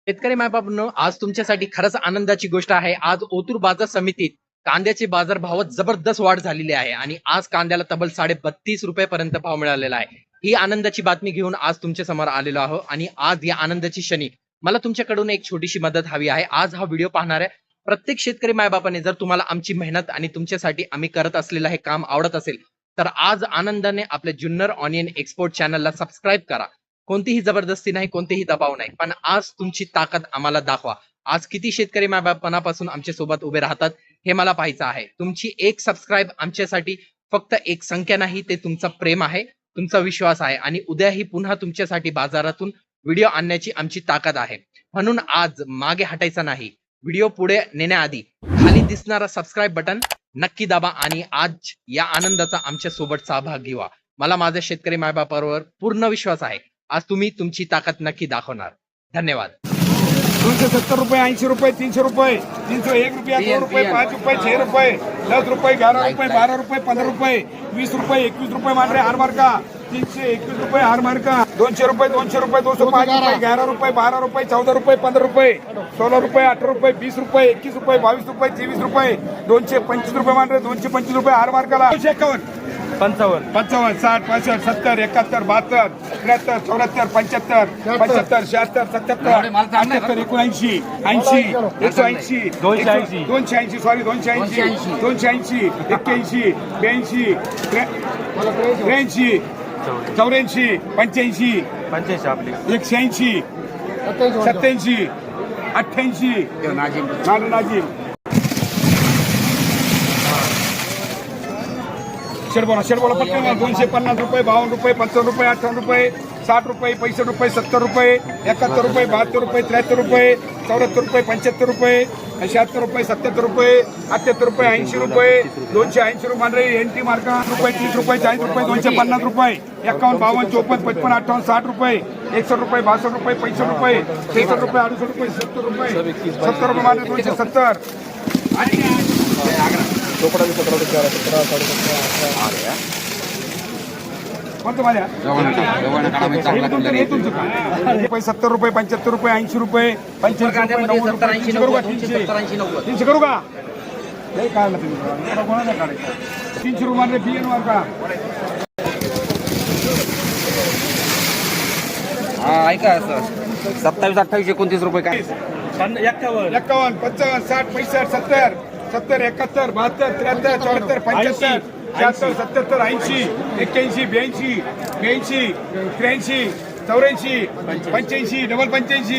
शेतकरी मायबापांनो, आज तुमच्यासाठी खरंच आनंदाची गोष्ट आहे. आज ओतूर बाजार समितीत कांद्याचे बाजारभावात जबरदस्त वाढ झालेली आहे आणि आज कांद्याला तब्बल ₹32.5 पर्यंत भाव मिळालेला आहे. ही आनंदाची बातमी घेऊन आज तुमच्या समोर आलेलो आहोत आणि आज या आनंदाची क्षणी मला तुमच्याकडून एक छोटीशी मदत हवी आहे. आज हा व्हिडिओ पाहणाऱ्या प्रत्येक शेतकरी मायबापाने जर तुम्हाला आमची मेहनत आणि तुमच्यासाठी आम्ही करत असलेलं हे काम आवडत असेल, तर आज आनंदाने आपल्या जुन्नर ऑनियन एक्सपोर्ट चॅनलला सबस्क्राईब करा. कोणतीही जबरदस्ती नाही, कोणतेही दबाव नाही, पण आज तुमची ताकद आम्हाला दाखवा. आज किती शेतकरी मायबापांपासून आमच्या सोबत उभे राहतात हे मला पाहायचं आहे. तुमची एक सबस्क्राईब आमच्यासाठी फक्त एक संख्या नाही, ते तुमचं प्रेम आहे, तुमचा विश्वास आहे आणि उद्याही पुन्हा तुमच्यासाठी बाजारातून व्हिडिओ आणण्याची आमची ताकद आहे. म्हणून आज मागे हटायचं नाही. व्हिडिओ पुढे नेण्याआधी खाली दिसणारा सबस्क्राईब बटन नक्की दाबा आणि आज या आनंदाचा आमच्या सोबत सहभाग घ्या. मला माझ्या शेतकरी मायबापावर पूर्ण विश्वास आहे. आज तुम्ही तुमची ताकद नक्की दाखवणार. धन्यवाद. 270 रुपये, 80 रुपये, 300 रुपये, 301 रुपया, 2 रुपये, 5 रुपये, 6 रुपये, 10 रुपये, 11 रुपये, 12 रुपये, 15 रुपये, 20 रुपये, 21 रुपये मान रहे हार मार्का, 321 रुपये हार मार्का, 200 रुपये, 200 रुपये, 205 रुपये, 11 रुपये, 12 रुपये, 14 रुपये, 15 रुपये, 16 रुपये, 18 रुपये, 20 रुपये, 21 रुपये, 22 रुपये, 23 रुपये, 225 रुपये मान रहे, 225 रुपये हार मार्काला, 251 55 55 60 65 70 71 72 73 74 75 75 76 77 78 79 80 180 280 सॉरी 280 280 81 82 83 84 85 आपले 180 87 88 नाजिम शेड बोला पटकन 250 रुपये 52 रुपये 55 रुपये 58 रुपये 60 रुपये 65 रुपये 70 रुपये 71 रुपये 72 रुपये 73 रुपये 74 रुपये 75 रुपये 76 रुपये 77 रुपये 78 रुपये 80 रुपये 280 रुपये मान रही एंटी मार्का रुपये 30 रुपये 40 रुपये 250 रुपये 51 52 54 55 58 60 रुपये 61 रुपये 62 रुपये 65 रुपये 63 रुपये 68 रुपये 70 रुपये 70 रुपये मान 270 आणि कोणतं माझ्या 70 रुपये 75 रुपये 80 रुपये 85 रुपये 90 रुपये 300 करू का नाही काढलं तुम्ही कोणाला काढायचं 300 रुपये बियन वर का ऐका सर 27 28 29 रुपये काय 51 55 60 65 70 70 71 72 73 74 75 76 77 80 81 82 82 83 83 84 85 डबल 85